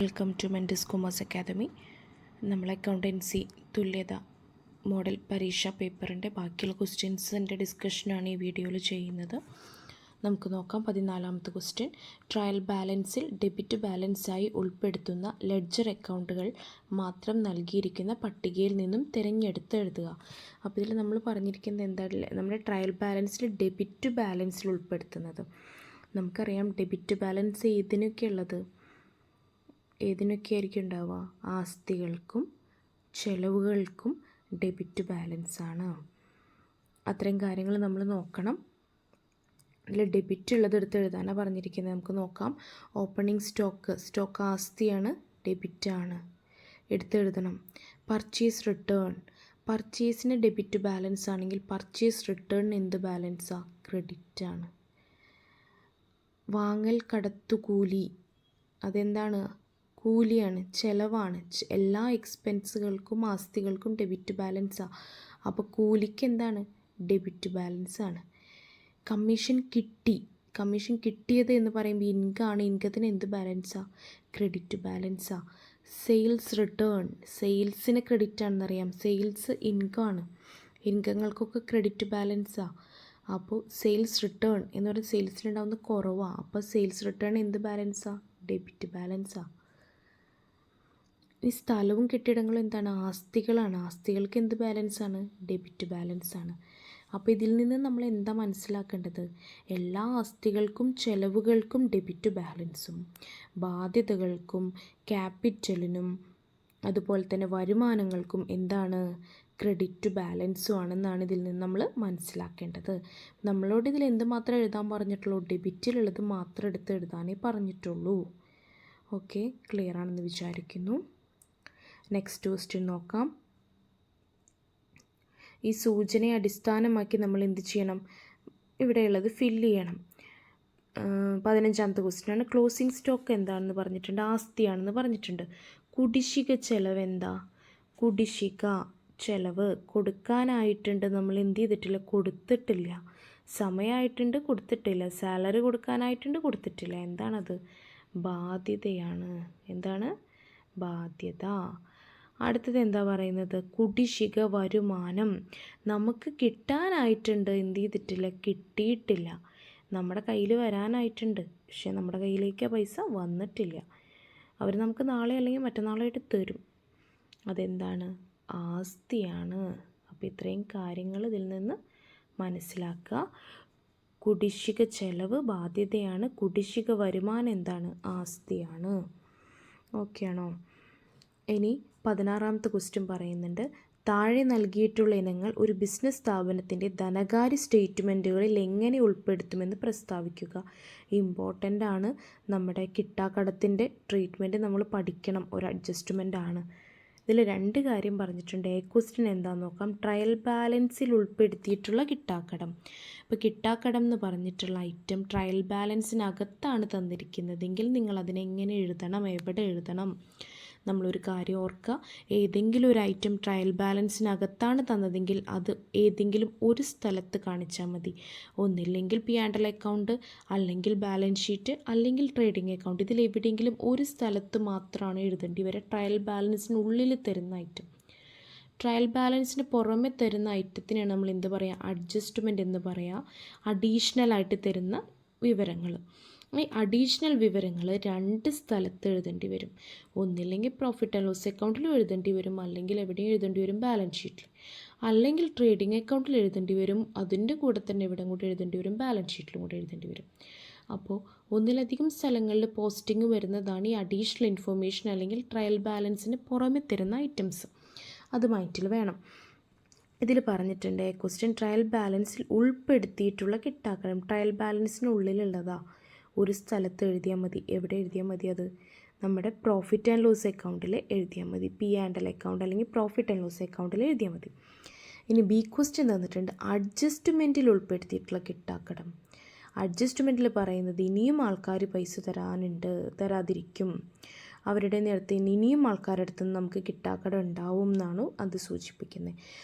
Welcome to Mentis commerce academy. നമ്മൾ accountancy തുല്യത model പരീക്ഷാ പേപ്പറിൻ്റെ ബാക്കിയുള്ള ക്വസ്റ്റ്യൻസിൻ്റെ ഡിസ്കഷനാണ് ഈ വീഡിയോയിൽ ചെയ്യുന്നത്. നമുക്ക് നോക്കാം. 14ാമത്തെ ക്വസ്റ്റ്യൻ, ട്രയൽ ബാലൻസിൽ ഡെബിറ്റ് ബാലൻസായി ഉൾപ്പെടുത്തുന്ന ലെഡ്ജർ അക്കൗണ്ടുകൾ മാത്രം നൽകിയിരിക്കുന്ന പട്ടികയിൽ നിന്നും തിരഞ്ഞെടുത്ത് എഴുതുക. അപ്പോൾ ഇതിൽ നമ്മൾ പറഞ്ഞിരിക്കുന്നത് എന്താണ്? നമ്മുടെ ട്രയൽ ബാലൻസിൽ ഡെബിറ്റ് ബാലൻസിൽ ഉൾപ്പെടുത്തുന്നത്. നമുക്കറിയാം ഡെബിറ്റ് ബാലൻസ് ഏതിനൊക്കെയായിരിക്കും ഉണ്ടാവുക? ആസ്തികൾക്കും ചെലവുകൾക്കും ഡെബിറ്റ് ബാലൻസാണ്. അത്തരം കാര്യങ്ങൾ നമ്മൾ നോക്കണം. അതിൽ ഡെബിറ്റ് ഉള്ളത് എടുത്ത് എഴുതാനാണ് പറഞ്ഞിരിക്കുന്നത്. നമുക്ക് നോക്കാം. ഓപ്പണിംഗ് സ്റ്റോക്ക് ആസ്തിയാണ്, ഡെബിറ്റാണ്, എടുത്തെഴുതണം. പർച്ചേസ് റിട്ടേൺ, പർച്ചേസിന് ഡെബിറ്റ് ബാലൻസ് ആണെങ്കിൽ പർച്ചേസ് റിട്ടേണിന് എന്ത് ബാലൻസാണ്? ക്രെഡിറ്റാണ്. വാങ്ങൽ കടത്തുകൂലി, അതെന്താണ്? കൂലിയാണ്, ചെലവാണ്. എല്ലാ എക്സ്പെൻസുകൾക്കും ആസ്തികൾക്കും ഡെബിറ്റ് ബാലൻസാണ്. അപ്പോൾ കൂലിക്ക് എന്താണ്? ഡെബിറ്റ് ബാലൻസാണ്. കമ്മീഷൻ കിട്ടിയത് എന്ന് പറയുമ്പോൾ ഇൻകമാണ്. ഇൻകത്തിന് എന്ത് ബാലൻസാണ്? ക്രെഡിറ്റ് ബാലൻസാണ്. സെയിൽസ് റിട്ടേൺ, സെയിൽസിന് ക്രെഡിറ്റ് ആണെന്നറിയാം. സെയിൽസ് ഇൻകമാണ്. ഇൻകങ്ങൾക്കൊക്കെ ക്രെഡിറ്റ് ബാലൻസാണ്. അപ്പോൾ സെയിൽസ് റിട്ടേൺ എന്ന് പറയുന്നത് സെയിൽസിലുണ്ടാവുന്ന കുറവാണ്. അപ്പോൾ സെയിൽസ് റിട്ടേൺ എന്ത് ബാലൻസാണ്? ഡെബിറ്റ് ബാലൻസാണ്. ഈ സ്ഥലവും കെട്ടിടങ്ങളും എന്താണ്? ആസ്തികളാണ്. ആസ്തികൾക്ക് എന്ത് ബാലൻസാണ്? ഡെബിറ്റ് ബാലൻസാണ്. അപ്പോൾ ഇതിൽ നിന്ന് നമ്മൾ എന്താ മനസ്സിലാക്കേണ്ടത്? എല്ലാ ആസ്തികൾക്കും ചെലവുകൾക്കും ഡെബിറ്റ് ബാലൻസും ബാധ്യതകൾക്കും ക്യാപിറ്റലിനും അതുപോലെ തന്നെ വരുമാനങ്ങൾക്കും എന്താണ്? ക്രെഡിറ്റ് ബാലൻസും ആണെന്നാണ് ഇതിൽ നിന്ന് നമ്മൾ മനസ്സിലാക്കേണ്ടത്. നമ്മളോട് ഇതിൽ എന്ത് മാത്രം എഴുതാൻ പറഞ്ഞിട്ടുള്ളൂ? ഡെബിറ്റിലുള്ളത് മാത്രം എടുത്ത് എഴുതാനേ പറഞ്ഞിട്ടുള്ളൂ. ഓക്കെ, ക്ലിയർ ആണെന്ന് വിചാരിക്കുന്നു. നെക്സ്റ്റ് ക്വസ്റ്റ്യൻ നോക്കാം. ഈ സൂചനയെ അടിസ്ഥാനമാക്കി നമ്മൾ എന്ത് ചെയ്യണം? ഇവിടെയുള്ളത് ഫില്ല് ചെയ്യണം. 15ാമത്തെ ക്വസ്റ്റ്യനാണ്. ക്ലോസിംഗ് സ്റ്റോക്ക് എന്താണെന്ന് പറഞ്ഞിട്ടുണ്ട്? ആസ്തിയാണെന്ന് പറഞ്ഞിട്ടുണ്ട്. കുടിശ്ശിക ചെലവ് എന്താ? കുടിശ്ശിക ചെലവ് കൊടുക്കാനായിട്ടുണ്ട്, നമ്മൾ എന്ത് ചെയ്തിട്ടില്ല? കൊടുത്തിട്ടില്ല. സമയമായിട്ടുണ്ട്, കൊടുത്തിട്ടില്ല. സാലറി കൊടുക്കാനായിട്ടുണ്ട്, കൊടുത്തിട്ടില്ല. എന്താണത്? ബാധ്യതയാണ്. എന്താണ്? ബാധ്യത. അടുത്തത് എന്താ പറയുന്നത്? കുടിശ്ശിക വരുമാനം. നമുക്ക് കിട്ടാനായിട്ടുണ്ട്, എന്ത് ചെയ്തിട്ടില്ല? കിട്ടിയിട്ടില്ല. നമ്മുടെ കയ്യിൽ വരാനായിട്ടുണ്ട്, പക്ഷേ നമ്മുടെ കയ്യിലേക്ക് ആ പൈസ വന്നിട്ടില്ല. അവർ നമുക്ക് നാളെ അല്ലെങ്കിൽ മറ്റന്നാളായിട്ട് തരും. അതെന്താണ്? ആസ്തിയാണ്. അപ്പോൾ ഇത്രയും കാര്യങ്ങൾ ഇതിൽ നിന്ന് മനസ്സിലാക്കുക. കുടിശ്ശിക ചെലവ് ബാധ്യതയാണ്. കുടിശ്ശിക വരുമാനം എന്താണ്? ആസ്തിയാണ്. ഓക്കെ ആണോ? ഇനി 16ാമത്തെ ക്വസ്റ്റ്യൻ പറയുന്നുണ്ട്. താഴെ നൽകിയിട്ടുള്ള ഇനങ്ങൾ ഒരു ബിസിനസ് സ്ഥാപനത്തിൻ്റെ ധനകാര്യ സ്റ്റേറ്റ്മെൻറ്റുകളിൽ എങ്ങനെ ഉൾപ്പെടുത്തുമെന്ന് പ്രസ്താവിക്കുക. ഇമ്പോർട്ടൻ്റ് ആണ്. നമ്മുടെ കിട്ടാക്കടത്തിൻ്റെ ട്രീറ്റ്മെൻറ്റ് നമ്മൾ പഠിക്കണം. ഒരു അഡ്ജസ്റ്റ്മെൻ്റ് ആണ്. ഇതിൽ 2 കാര്യം പറഞ്ഞിട്ടുണ്ട്. ക്വസ്റ്റ്യൻ എന്താണെന്ന് നോക്കാം. ട്രയൽ ബാലൻസിൽ ഉൾപ്പെടുത്തിയിട്ടുള്ള കിട്ടാക്കടം. ഇപ്പോൾ കിട്ടാക്കടം എന്ന് പറഞ്ഞിട്ടുള്ള ഐറ്റം ട്രയൽ ബാലൻസിനകത്താണ് തന്നിരിക്കുന്നതെങ്കിൽ നിങ്ങൾ അതിനെങ്ങനെ എഴുതണം? എവിടെ എഴുതണം? നമ്മളൊരു കാര്യം ഓർക്കുക. ഏതെങ്കിലും ഒരു ഐറ്റം ട്രയൽ ബാലൻസിനകത്താണ് തന്നതെങ്കിൽ അത് ഏതെങ്കിലും ഒരു സ്ഥലത്ത് കാണിച്ചാൽ മതി. ഒന്നില്ലെങ്കിൽ P&L അക്കൗണ്ട്, അല്ലെങ്കിൽ ബാലൻസ് ഷീറ്റ്, അല്ലെങ്കിൽ ട്രേഡിംഗ് അക്കൗണ്ട്. ഇതിൽ എവിടെയെങ്കിലും ഒരു സ്ഥലത്ത് മാത്രമാണ് എഴുതേണ്ടി വരിക. ട്രയൽ ബാലൻസിനുള്ളിൽ തരുന്ന ഐറ്റം. ട്രയൽ ബാലൻസിന് പുറമെ തരുന്ന ഐറ്റത്തിനാണ് നമ്മൾ എന്ത് പറയുക? അഡ്ജസ്റ്റ്മെൻറ്റ് എന്ന് പറയുക. അഡീഷണലായിട്ട് തരുന്ന വിവരങ്ങൾ. ഈ അഡീഷണൽ വിവരങ്ങൾ 2 സ്ഥലത്ത് എഴുതേണ്ടി വരും. ഒന്നില്ലെങ്കിൽ പ്രോഫിറ്റ് ആൻഡ് ലോസ് അക്കൗണ്ടിലും എഴുതേണ്ടി വരും, അല്ലെങ്കിൽ എവിടെയും എഴുതേണ്ടി വരും? ബാലൻസ് ഷീറ്റിൽ. അല്ലെങ്കിൽ ട്രേഡിംഗ് അക്കൗണ്ടിൽ എഴുതേണ്ടി വരും. അതിൻ്റെ കൂടെ തന്നെ എവിടെ കൂടെ എഴുതേണ്ടി വരും? ബാലൻസ് ഷീറ്റിലും കൂടെ എഴുതേണ്ടി വരും. അപ്പോൾ ഒന്നിലധികം സ്ഥലങ്ങളിൽ പോസ്റ്റിംഗ് വരുന്നതാണ് ഈ അഡീഷണൽ ഇൻഫർമേഷൻ, അല്ലെങ്കിൽ ട്രയൽ ബാലൻസിന് പുറമെ തരുന്ന ഐറ്റംസ്. അത് മൈൻഡിൽ വേണം. ഇതിൽ പറഞ്ഞിട്ടുണ്ട് ക്വസ്റ്റ്യൻ ട്രയൽ ബാലൻസിൽ ഉൾപ്പെടുത്തിയിട്ടുള്ള കിട്ടാക്കടം. ട്രയൽ ബാലൻസിനുള്ളിലുള്ളതാ. ഒരു സ്ഥലത്ത് എഴുതിയാൽ മതി. എവിടെ എഴുതിയാൽ മതി? അത് നമ്മുടെ പ്രോഫിറ്റ് ആൻഡ് ലോസ് അക്കൗണ്ടിൽ എഴുതിയാൽ മതി. P&L അക്കൗണ്ട് അല്ലെങ്കിൽ പ്രോഫിറ്റ് ആൻഡ് ലോസ് അക്കൗണ്ടിൽ എഴുതിയാൽ മതി. ഇനി ബി ക്വസ്റ്റ്യൻ തന്നിട്ടുണ്ട്. അഡ്ജസ്റ്റ്മെൻറ്റിൽ ഉൾപ്പെടുത്തിയിട്ടുള്ള കിട്ടാക്കടം. അഡ്ജസ്റ്റ്മെൻറ്റിൽ പറയുന്നത് ഇനിയും ആൾക്കാർ പൈസ തരാതിരിക്കും, അവരുടെ നേരത്തെ ഇനിയും ആൾക്കാരുടെ അടുത്ത് നിന്ന് നമുക്ക് കിട്ടാക്കടം ഉണ്ടാവും എന്നാണ് അത് സൂചിപ്പിക്കുന്നത്.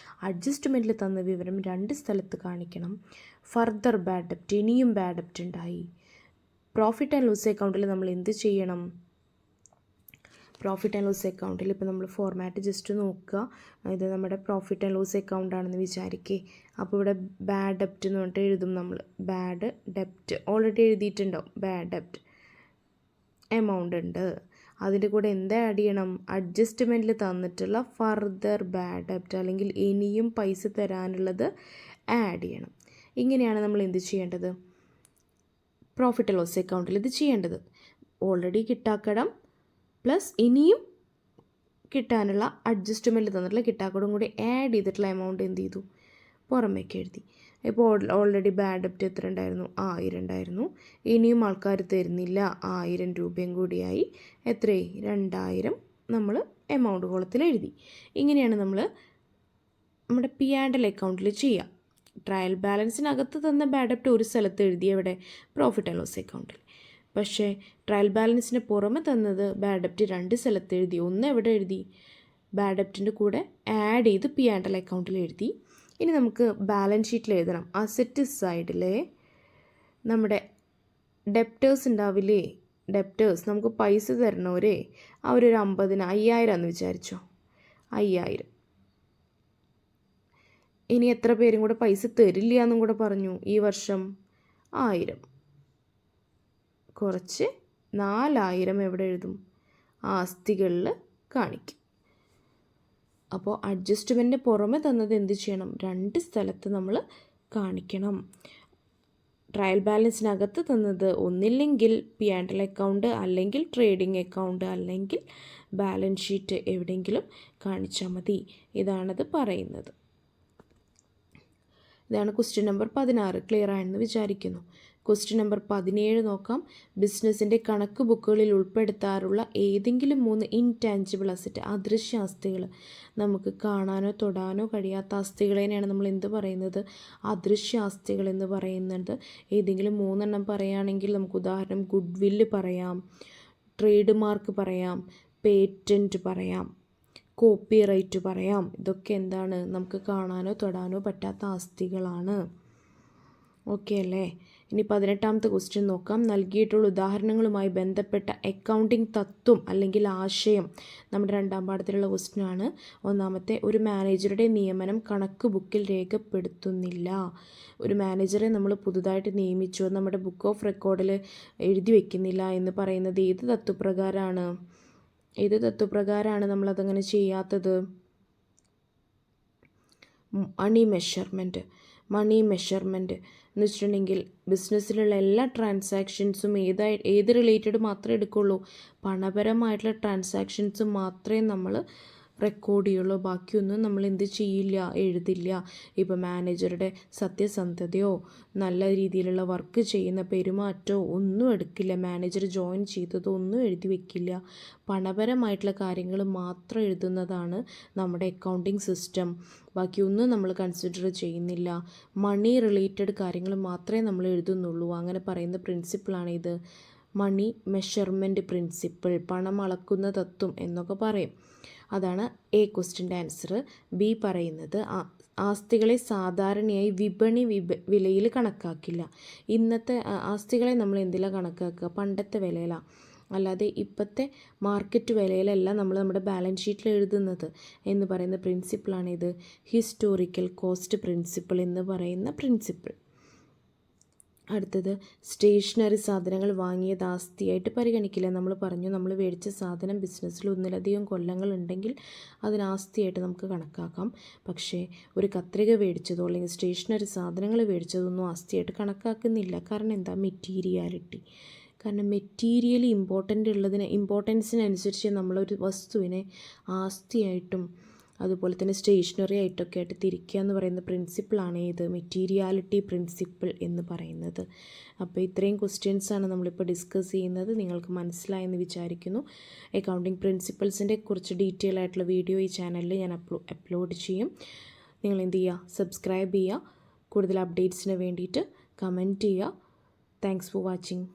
അഡ്ജസ്റ്റ്മെൻറ്റിൽ തന്ന വിവരം 2 സ്ഥലത്ത് കാണിക്കണം. ഫർദർ ബാഡ് ഡെപ്റ്റ്, ഇനിയും ബാഡ് ഡെപ്റ്റ് ഉണ്ടായി. പ്രോഫിറ്റ് ആൻഡ് ലോസ് അക്കൗണ്ടിൽ നമ്മൾ എന്ത് ചെയ്യണം? പ്രോഫിറ്റ് ആൻഡ് ലോസ് അക്കൗണ്ടിൽ ഇപ്പോൾ നമ്മൾ ഫോർമാറ്റ് ജസ്റ്റ് നോക്കുക. ഇത് നമ്മുടെ പ്രോഫിറ്റ് ആൻഡ് ലോസ് അക്കൗണ്ട് ആണെന്ന് വിചാരിക്കേ. അപ്പോൾ ഇവിടെ ബാഡ് ഡെപ്റ്റ് എന്ന് പറഞ്ഞിട്ട് എഴുതും നമ്മൾ. ബാഡ് ഡെപ്റ്റ് ഓൾറെഡി എഴുതിയിട്ടുണ്ടാവും. ബാഡ് ഡെപ്റ്റ് എമൗണ്ട് ഉണ്ട്. അതിൻ്റെ കൂടെ എന്താ ആഡ് ചെയ്യണം? അഡ്ജസ്റ്റ്മെൻറ്റിൽ തന്നിട്ടുള്ള ഫർദർ ബാഡ് ഡെപ്റ്റ് അല്ലെങ്കിൽ ഇനിയും പൈസ തരാനുള്ളത് ആഡ് ചെയ്യണം. ഇങ്ങനെയാണ് നമ്മൾ എന്ത് ചെയ്യേണ്ടത്? പ്രോഫിറ്റ് ആൻഡ് ലോസ് അക്കൗണ്ടിൽ ഇത് ചെയ്യേണ്ടത്. ഓൾറെഡി കിട്ടാക്കടം പ്ലസ് ഇനിയും കിട്ടാനുള്ള അഡ്ജസ്റ്റ്മെൻറ്റ് തന്നിട്ടുള്ള കിട്ടാക്കടം കൂടി ആഡ് ചെയ്തിട്ടുള്ള എമൗണ്ട് എന്ത് ചെയ്തു? പുറമേക്ക് എഴുതി. ഇപ്പോൾ ഓൾറെഡി ബാഡ് ഡെപ്റ്റ് എത്ര ഉണ്ടായിരുന്നു? 1000 ഉണ്ടായിരുന്നു. ഇനിയും ആൾക്കാർ തരുന്നില്ല. 1000 രൂപയും കൂടിയായി എത്രയായി? 2000 നമ്മൾ എമൗണ്ട് കോളത്തിൽ എഴുതി. ഇങ്ങനെയാണ് നമ്മൾ നമ്മുടെ പി ആൻഡ് എൽ അക്കൗണ്ടിൽ ചെയ്യുക. ട്രയൽ ബാലൻസിനകത്ത് തന്ന ബാഡ് ഡെപ്റ്റ് ഒരു സ്ഥലത്ത് എഴുതി, എവിടെ? പ്രോഫിറ്റ് ആൻഡ് ലോസ് അക്കൗണ്ടിൽ. പക്ഷേ ട്രയൽ ബാലൻസിന് പുറമെ തന്നത് ബാഡ് ഡെപ്റ്റ് 2 സ്ഥലത്ത് എഴുതി. ഒന്ന് എവിടെ എഴുതി? ബാഡ് ഡെപ്റ്റിൻ്റെ കൂടെ ആഡ് ചെയ്ത് പി ആൻഡ് എൽ അക്കൗണ്ടിൽ എഴുതി. ഇനി നമുക്ക് ബാലൻസ് ഷീറ്റിൽ എഴുതണം. അസറ്റ് സൈഡിലെ നമ്മുടെ ഡെപ്റ്റേഴ്സ് ഉണ്ടാവില്ലേ? ഡെപ്റ്റേഴ്സ് നമുക്ക് പൈസ തരണവരെ അവരൊരു 50,000 എന്ന് വിചാരിച്ചോ. 5000. ഇനി എത്ര പേരും കൂടെ പൈസ തരില്ല എന്നും കൂടെ പറഞ്ഞു ഈ വർഷം? 1000. കുറച്ച് 4000 എവിടെ എഴുതും? ആസ്തികളിൽ കാണിക്കും. അപ്പോൾ അഡ്ജസ്റ്റ്മെൻറ്റിന് പുറമെ തന്നത് എന്ത് ചെയ്യണം? 2 സ്ഥലത്ത് നമ്മൾ കാണിക്കണം. ട്രയൽ ബാലൻസിനകത്ത് തന്നത് ഒന്നില്ലെങ്കിൽ പി ആൻഡ് എൽ അക്കൗണ്ട്, അല്ലെങ്കിൽ ട്രേഡിംഗ് അക്കൗണ്ട്, അല്ലെങ്കിൽ ബാലൻസ് ഷീറ്റ് എവിടെയെങ്കിലും കാണിച്ചാൽ മതി. ഇതാണത് പറയുന്നത്. ഇതാണ് ക്വസ്റ്റ്യൻ നമ്പർ 16. ക്ലിയർ ആയെന്ന് വിചാരിക്കുന്നു. ക്വസ്റ്റ്യൻ നമ്പർ 17 നോക്കാം. ബിസിനസ്സിൻ്റെ കണക്ക് ബുക്കുകളിൽ ഉൾപ്പെടുത്താറുള്ള ഏതെങ്കിലും 3 ഇൻടാഞ്ചിബിൾ അസറ്റ്, അദൃശ്യ ആസ്തികൾ. നമുക്ക് കാണാനോ തൊടാനോ കഴിയാത്ത ആസ്തികളെയാണ് നമ്മൾ എന്ത് പറയുന്നത്? അദൃശ്യ ആസ്തികൾ എന്ന് പറയുന്നത്. ഏതെങ്കിലും 3 എണ്ണം പറയുകയാണെങ്കിൽ നമുക്ക് ഉദാഹരണം ഗുഡ് വില്ല് പറയാം, ട്രേഡ് മാർക്ക് പറയാം, പേറ്റൻറ്റ് പറയാം, കോപ്പി റൈറ്റ് പറയാം. ഇതൊക്കെ എന്താണ്? നമുക്ക് കാണാനോ തൊടാനോ പറ്റാത്ത ആസ്തികളാണ്. ഓക്കെ അല്ലേ? ഇനി 18ാമത്തെ ക്വസ്റ്റ്യൻ നോക്കാം. നൽകിയിട്ടുള്ള ഉദാഹരണങ്ങളുമായി ബന്ധപ്പെട്ട അക്കൗണ്ടിംഗ് തത്വം അല്ലെങ്കിൽ ആശയം. നമ്മുടെ 2ാം പാഠത്തിലുള്ള ക്വസ്റ്റ്യൻ ആണ്. ഒന്നാമത്തെ, ഒരു മാനേജറുടെ നിയമനം കണക്ക് ബുക്കിൽ രേഖപ്പെടുത്തുന്നില്ല. ഒരു മാനേജറെ നമ്മൾ പുതുതായിട്ട് നിയമിച്ചു, നമ്മുടെ ബുക്ക് ഓഫ് റെക്കോർഡിൽ എഴുതി വയ്ക്കുന്നില്ല എന്ന് പറയുന്നത് ഏത് തത്വപ്രകാരമാണ്? ഏത് തത്വപ്രകാരമാണ് നമ്മളതങ്ങനെ ചെയ്യാത്തത്? മണി മെഷർമെൻറ്റ് എന്ന് വെച്ചിട്ടുണ്ടെങ്കിൽ ബിസിനസ്സിലുള്ള എല്ലാ ട്രാൻസാക്ഷൻസും ഏത് റിലേറ്റഡ് മാത്രമേ എടുക്കുള്ളൂ? പണപരമായിട്ടുള്ള ട്രാൻസാക്ഷൻസ് മാത്രമേ നമ്മൾ റെക്കോർഡ് ചെയ്യുള്ളൂ. ബാക്കിയൊന്നും നമ്മൾ എന്ത് ചെയ്യില്ല? എഴുതില്ല. ഇപ്പോൾ മാനേജറുടെ സത്യസന്ധതയോ നല്ല രീതിയിലുള്ള വർക്ക് ചെയ്യുന്ന പെരുമാറ്റമോ ഒന്നും എടുക്കില്ല. മാനേജർ ജോയിൻ ചെയ്തതോ ഒന്നും എഴുതി വയ്ക്കില്ല. പണപരമായിട്ടുള്ള കാര്യങ്ങൾ മാത്രം എഴുതുന്നതാണ് നമ്മുടെ അക്കൗണ്ടിങ് സിസ്റ്റം. ബാക്കിയൊന്നും നമ്മൾ കൺസിഡർ ചെയ്യുന്നില്ല. മണി റിലേറ്റഡ് കാര്യങ്ങൾ മാത്രമേ നമ്മൾ എഴുതുന്നുള്ളൂ. അങ്ങനെ പറയുന്ന പ്രിൻസിപ്പിളാണ് ഇത് മണി മെഷർമെൻറ്റ് പ്രിൻസിപ്പിൾ, പണം അളക്കുന്ന തത്വം എന്നൊക്കെ പറയും. അതാണ് എ ക്വസ്റ്റ്യൻ്റെ ആൻസർ. ബി പറയുന്നത് ആസ്തികളെ സാധാരണയായി വിപണി വിലയിൽ കണക്കാക്കില്ല. ഇന്നത്തെ ആസ്തികളെ നമ്മൾ എന്തിലാണ് കണക്കാക്കുക? പണ്ടത്തെ വിലയിലാണ്. അല്ലാതെ ഇപ്പോഴത്തെ മാർക്കറ്റ് വിലയിലല്ല നമ്മൾ നമ്മുടെ ബാലൻസ് ഷീറ്റിൽ എഴുതുന്നത് എന്ന് പറയുന്ന പ്രിൻസിപ്പിളാണ് ഇത് ഹിസ്റ്റോറിക്കൽ കോസ്റ്റ് പ്രിൻസിപ്പിൾ എന്ന് പറയുന്ന പ്രിൻസിപ്പിൾ. അടുത്തത്, സ്റ്റേഷനറി സാധനങ്ങൾ വാങ്ങിയത് ആസ്തിയായിട്ട് പരിഗണിക്കില്ല. നമ്മൾ പറഞ്ഞു, നമ്മൾ മേടിച്ച സാധനം ബിസിനസ്സിൽ ഒന്നിലധികം കൊല്ലങ്ങൾ ഉണ്ടെങ്കിൽ അതിന് ആസ്തിയായിട്ട് നമുക്ക് കണക്കാക്കാം. പക്ഷേ ഒരു കത്രിക മേടിച്ചതോ അല്ലെങ്കിൽ സ്റ്റേഷനറി സാധനങ്ങൾ മേടിച്ചതൊന്നും ആസ്തിയായിട്ട് കണക്കാക്കുന്നില്ല. കാരണം എന്താ? മെറ്റീരിയാലിറ്റി. കാരണം മെറ്റീരിയലി ഇമ്പോർട്ടൻസിനനുസരിച്ച് നമ്മളൊരു വസ്തുവിനെ ആസ്തിയായിട്ടും അതുപോലെ തന്നെ സ്റ്റേഷനറി ആയിട്ടൊക്കെ ആയിട്ട് തിരിക്കുക എന്ന് പറയുന്ന പ്രിൻസിപ്പിളാണ് ഇത് മെറ്റീരിയാലിറ്റി പ്രിൻസിപ്പിൾ എന്ന് പറയുന്നത്. അപ്പോൾ ഇത്രയും ക്വസ്റ്റ്യൻസാണ് നമ്മളിപ്പോൾ ഡിസ്കസ് ചെയ്യുന്നത്. നിങ്ങൾക്ക് മനസ്സിലായെന്ന് വിചാരിക്കുന്നു. അക്കൗണ്ടിങ് പ്രിൻസിപ്പിൾസിൻ്റെ കുറച്ച് ഡീറ്റെയിൽ ആയിട്ടുള്ള വീഡിയോ ഈ ചാനലിൽ ഞാൻ അപ്ലോഡ് ചെയ്യും. നിങ്ങൾ എന്ത് ചെയ്യുക? സബ്സ്ക്രൈബ് ചെയ്യുക. കൂടുതൽ അപ്ഡേറ്റ്സിന് വേണ്ടിയിട്ട് കമൻറ്റ് ചെയ്യുക. Thanks for watching.